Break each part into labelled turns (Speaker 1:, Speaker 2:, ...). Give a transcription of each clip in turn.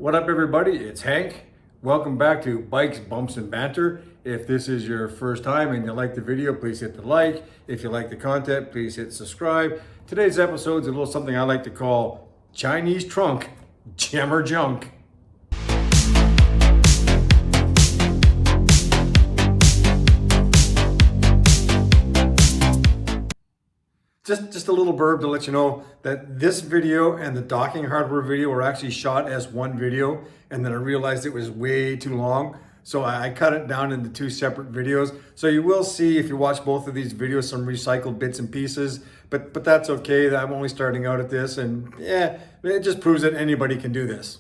Speaker 1: What up, everybody? It's Hank. Welcome back to Bikes, Bumps, and Banter. If this is your first time and you like the video, please hit the like. If you like the content, please hit subscribe. Today's episode is a little something I like to call Chinese Trunk Jammer Junk. Just a little burb to let you know that this video and the docking hardware video were actually shot as one video, and then I realized it was way too long. So I cut it down into two separate videos. So you will see, if you watch both of these videos, some recycled bits and pieces, but that's okay. I'm only starting out at this, and yeah, it just proves that anybody can do this.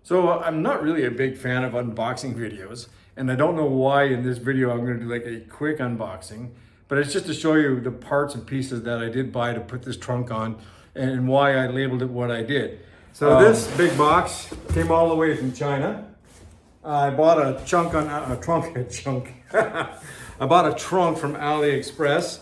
Speaker 1: So I'm not really a big fan of unboxing videos, and I don't know why in this video I'm going to do like a quick unboxing. But it's just to show you the parts and pieces that I did buy to put this trunk on and why I labeled it what I did. So this big box came all the way from China. I bought a trunk. I bought a trunk from AliExpress.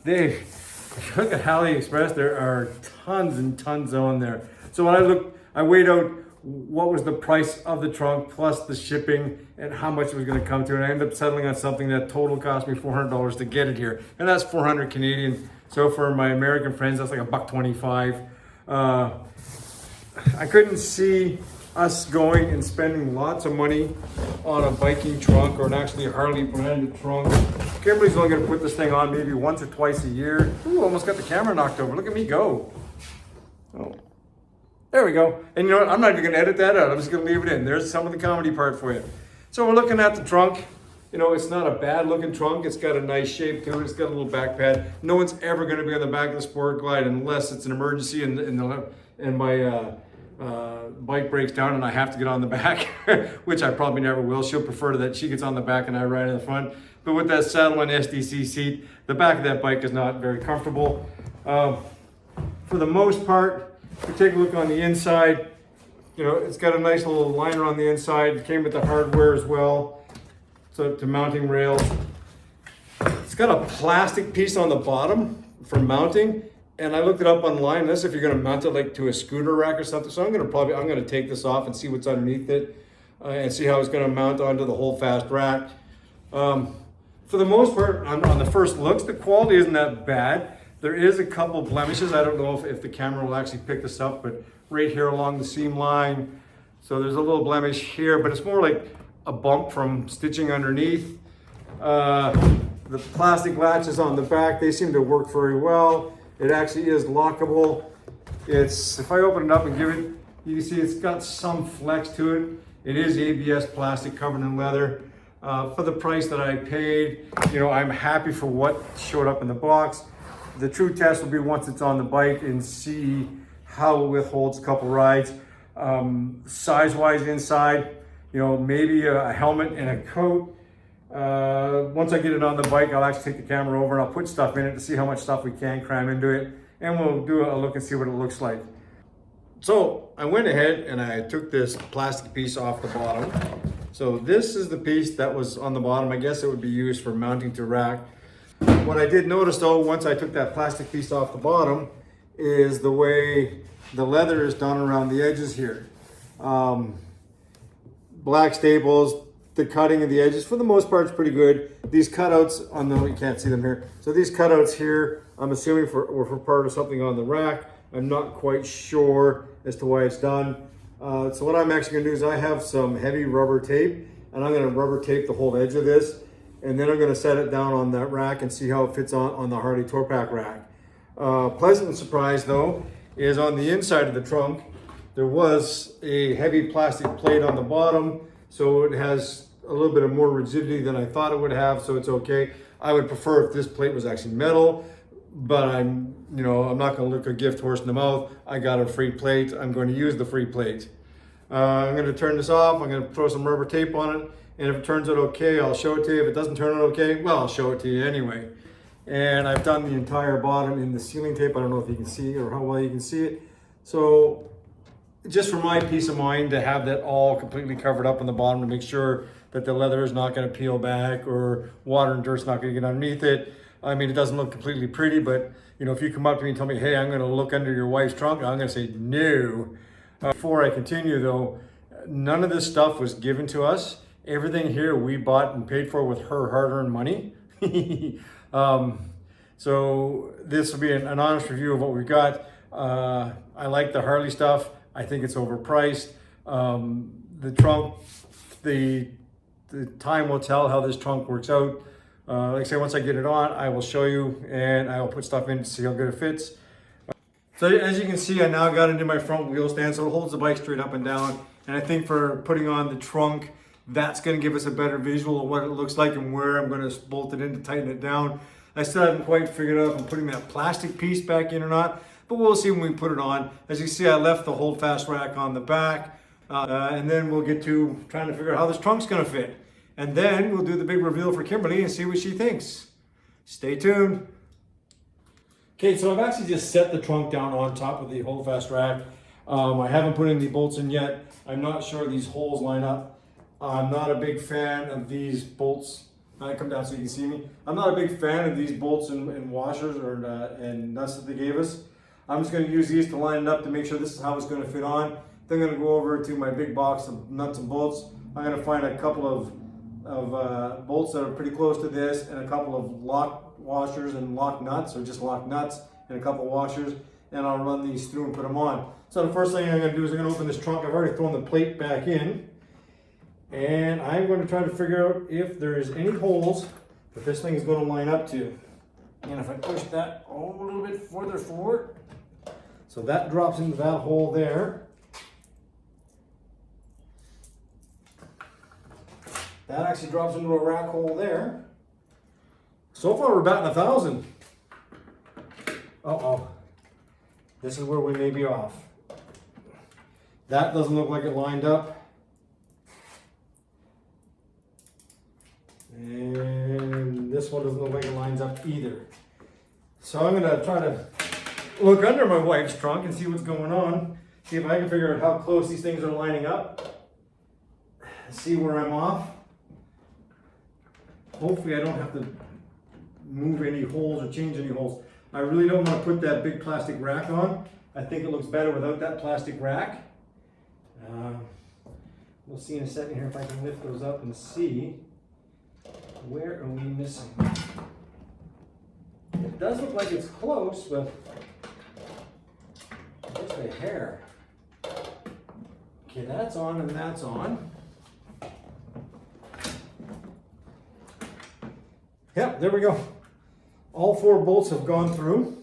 Speaker 1: If you look at AliExpress, there are tons and tons on there. So when I weighed out what was the price of the trunk plus the shipping and how much it was going to come to, and I ended up settling on something that total cost me $400 to get it here, and that's 400 Canadian. So for my American friends, that's like $1.25. I couldn't see us going and spending lots of money on a biking trunk or an actually Harley branded trunk. Kimberly's only going to put this thing on maybe once or twice a year. Ooh, almost got the camera knocked over. Look at me go. Oh. There we go. And you know what? I'm not even going to edit that out. I'm just going to leave it in. There's some of the comedy part for you. So we're looking at the trunk. You know, it's not a bad looking trunk. It's got a nice shape to it. It's got a little back pad. No one's ever going to be on the back of the Sport Glide unless it's an emergency and my bike breaks down and I have to get on the back, which I probably never will. She'll prefer that she gets on the back and I ride in the front. But with that saddle and SDC seat, the back of that bike is not very comfortable. For the most part, if you take a look on the inside, you know, it's got a nice little liner on the inside. It came with the hardware as well, so to mounting rails. It's got a plastic piece on the bottom for mounting, and I looked it up online. This if you're going to mount it like to a scooter rack or something. So I'm going to take this off and see what's underneath it, and see how it's going to mount onto the whole fast rack. For the most part, on the first looks, the quality isn't that bad. There is a couple blemishes. I don't know if the camera will actually pick this up, but right here along the seam line. So there's a little blemish here, but it's more like a bump from stitching underneath. The plastic latches on the back, they seem to work very well. It actually is lockable. If I open it up and give it, you can see it's got some flex to it. It is ABS plastic covered in leather. For the price that I paid, you know, I'm happy for what showed up in the box. The true test will be once it's on the bike and see how it withholds a couple rides. Size-wise inside, you know, maybe a helmet and a coat. Once I get it on the bike, I'll actually take the camera over and I'll put stuff in it to see how much stuff we can cram into it. And we'll do a look and see what it looks like. So I went ahead and I took this plastic piece off the bottom. So this is the piece that was on the bottom. I guess it would be used for mounting to rack. What I did notice though, once I took that plastic piece off the bottom, is the way the leather is done around the edges here. Black staples, the cutting of the edges, for the most part, is pretty good. These cutouts on the, you can't see them here. So these cutouts here, I'm assuming were for part of something on the rack. I'm not quite sure as to why it's done. So what I'm actually gonna do is I have some heavy rubber tape, and I'm gonna rubber tape the whole edge of this. And then I'm going to set it down on that rack and see how it fits on the Harley Tour Pack rack. Pleasant surprise though, is on the inside of the trunk, there was a heavy plastic plate on the bottom. So it has a little bit of more rigidity than I thought it would have, so it's okay. I would prefer if this plate was actually metal, but I'm not going to look a gift horse in the mouth. I got a free plate. I'm going to use the free plate. I'm going to turn this off. I'm going to throw some rubber tape on it. And if it turns out okay, I'll show it to you. If it doesn't turn out okay, well, I'll show it to you anyway. And I've done the entire bottom in the sealing tape. I don't know if you can see or how well you can see it. So just for my peace of mind to have that all completely covered up on the bottom to make sure that the leather is not going to peel back or water and dirt's not going to get underneath it. I mean, it doesn't look completely pretty, but you know, if you come up to me and tell me, hey, I'm going to look under your wife's trunk, I'm going to say no. Before I continue though, none of this stuff was given to us. Everything here we bought and paid for with her hard-earned money. So this will be an honest review of what we got. I like the Harley stuff. I think it's overpriced. The trunk, the time will tell how this trunk works out. Like I say, once I get it on, I will show you and I will put stuff in to see how good it fits. So as you can see, I now got into my front wheel stand, so it holds the bike straight up and down. And I think for putting on the trunk, that's going to give us a better visual of what it looks like and where I'm going to bolt it in to tighten it down. I still haven't quite figured out if I'm putting that plastic piece back in or not, but we'll see when we put it on. As you see, I left the holdfast rack on the back, and then we'll get to trying to figure out how this trunk's going to fit. And then we'll do the big reveal for Kimberly and see what she thinks. Stay tuned. Okay, so I've actually just set the trunk down on top of the holdfast rack. I haven't put any bolts in yet. I'm not sure these holes line up. I'm not a big fan of these bolts. I come down so you can see me. I'm not a big fan of these bolts and washers and nuts that they gave us. I'm just going to use these to line it up to make sure this is how it's going to fit on. Then I'm going to go over to my big box of nuts and bolts. I'm going to find a couple of bolts that are pretty close to this and a couple of lock washers and lock nuts, or just lock nuts and a couple of washers, and I'll run these through and put them on. So the first thing I'm going to do is I'm going to open this trunk. I've already thrown the plate back in. And I'm going to try to figure out if there's any holes that this thing is going to line up to. And if I push that a little bit further forward, so that drops into that hole there. That actually drops into a rack hole there. So far we're batting 1,000. Uh-oh. This is where we may be off. That doesn't look like it lined up. And this one doesn't look like it lines up either. So I'm going to try to look under my wife's trunk and see what's going on. See if I can figure out how close these things are lining up. See where I'm off. Hopefully I don't have to move any holes or change any holes. I really don't want to put that big plastic rack on. I think it looks better without that plastic rack. We'll see in a second here if I can lift those up and see. Where are we missing? It does look like it's close, but where's the hair? Okay, that's on and that's on. Yep, there we go. All 4 bolts have gone through.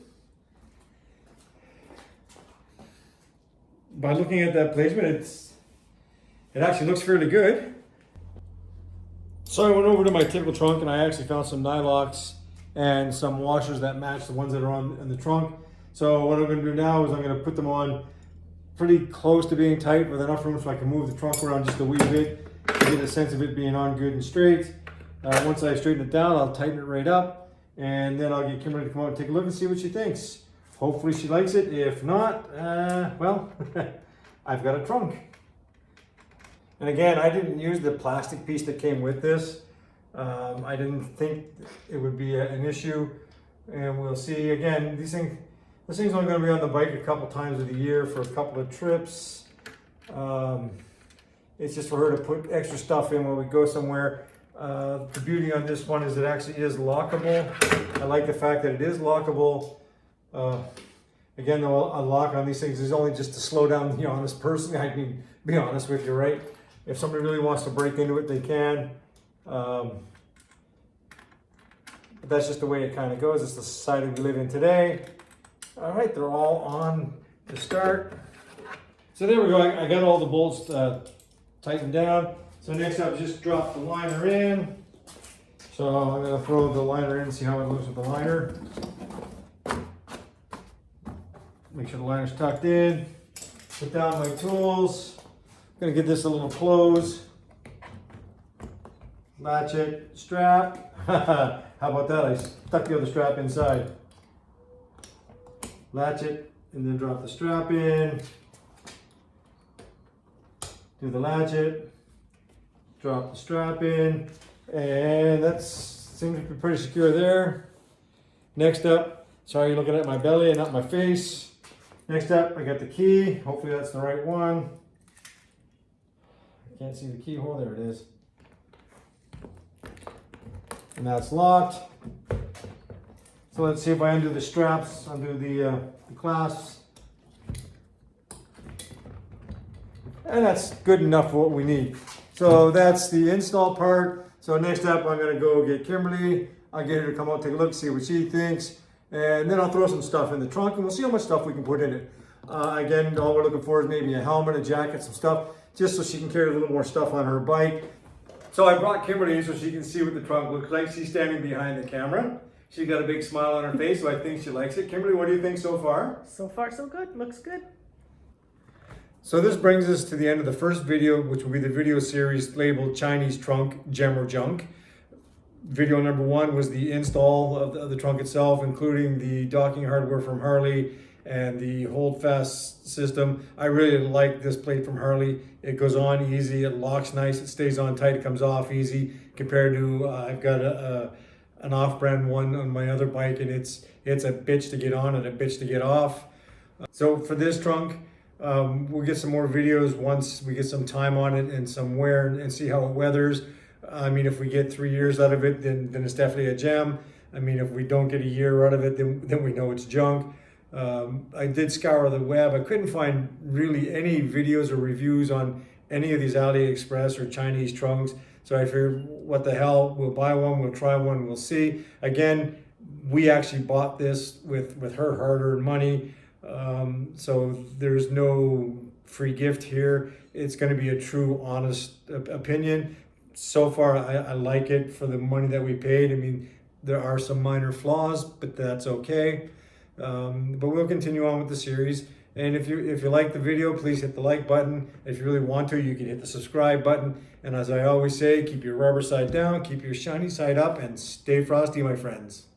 Speaker 1: By looking at that placement, it actually looks fairly good. So I went over to my typical trunk and I actually found some Nyllocks and some washers that match the ones that are on in the trunk. So what I'm going to do now is I'm going to put them on pretty close to being tight with enough room so I can move the trunk around just a wee bit to get a sense of it being on good and straight. Once I straighten it down, I'll tighten it right up, and then I'll get Kimberly to come out and take a look and see what she thinks. Hopefully she likes it. If not, well, I've got a trunk. And again, I didn't use the plastic piece that came with this. I didn't think it would be an issue, and we'll see. Again, this thing's only going to be on the bike a couple times of the year for a couple of trips. It's just for her to put extra stuff in when we go somewhere. The beauty on this one is it actually is lockable. I like the fact that it is lockable. Again, though, a lock on these things is only just to slow down the honest person. I mean, be honest with you, right? If somebody really wants to break into it, they can. But that's just the way it kind of goes. It's the society we live in today. All right, they're all on to start. So there we go. I got all the bolts tightened down. So next up, just drop the liner in. So I'm going to throw the liner in and see how it looks with the liner. Make sure the liner's tucked in. Put down my tools. I'm going to give this a little close. Latch it, strap. How about that? I stuck the other strap inside. Latch it and then drop the strap in. Do the latch it. Drop the strap in. And that seems to be pretty secure there. Next up, sorry you're looking at my belly and not my face. Next up, I got the key. Hopefully that's the right one. I can't see the keyhole. There it is. And that's locked. So let's see if I undo the straps, undo the clasps. And that's good enough for what we need. So that's the install part. So next up, I'm gonna go get Kimberly. I'll get her to come out, take a look, see what she thinks. And then I'll throw some stuff in the trunk and we'll see how much stuff we can put in it. Again, all we're looking for is maybe a helmet, a jacket, some stuff, just so she can carry a little more stuff on her bike. So I brought Kimberly in so she can see what the trunk looks like. She's standing behind the camera. She's got a big smile on her face, so I think she likes it. Kimberly, what do you think so far?
Speaker 2: So far, so good. Looks good.
Speaker 1: So this brings us to the end of the first video, which will be the video series labeled Chinese Trunk, Gem or Junk. Video number 1 was the install of the trunk itself, including the docking hardware from Harley and the hold fast system. I really like this plate from Harley. It goes on easy, it locks nice, it stays on tight, it comes off easy compared to I've got an off-brand one on my other bike, and it's a bitch to get on and a bitch to get off. So for this trunk, we'll get some more videos once we get some time on it and some wear and see how it weathers. I mean, if we get 3 years out of it, then it's definitely a gem. I mean, if we don't get a year out of it, then we know it's junk. I did scour the web. I couldn't find really any videos or reviews on any of these AliExpress or Chinese trunks. So I figured, what the hell, we'll buy one, we'll try one, we'll see. Again, we actually bought this with her hard-earned money. So there's no free gift here. It's going to be a true, honest opinion. So far, I like it for the money that we paid. I mean, there are some minor flaws, but that's okay. But we'll continue on with the series. And if you like the video, please hit the like button. If you really want to, you can hit the subscribe button. And as I always say, keep your rubber side down, keep your shiny side up, and stay frosty, my friends.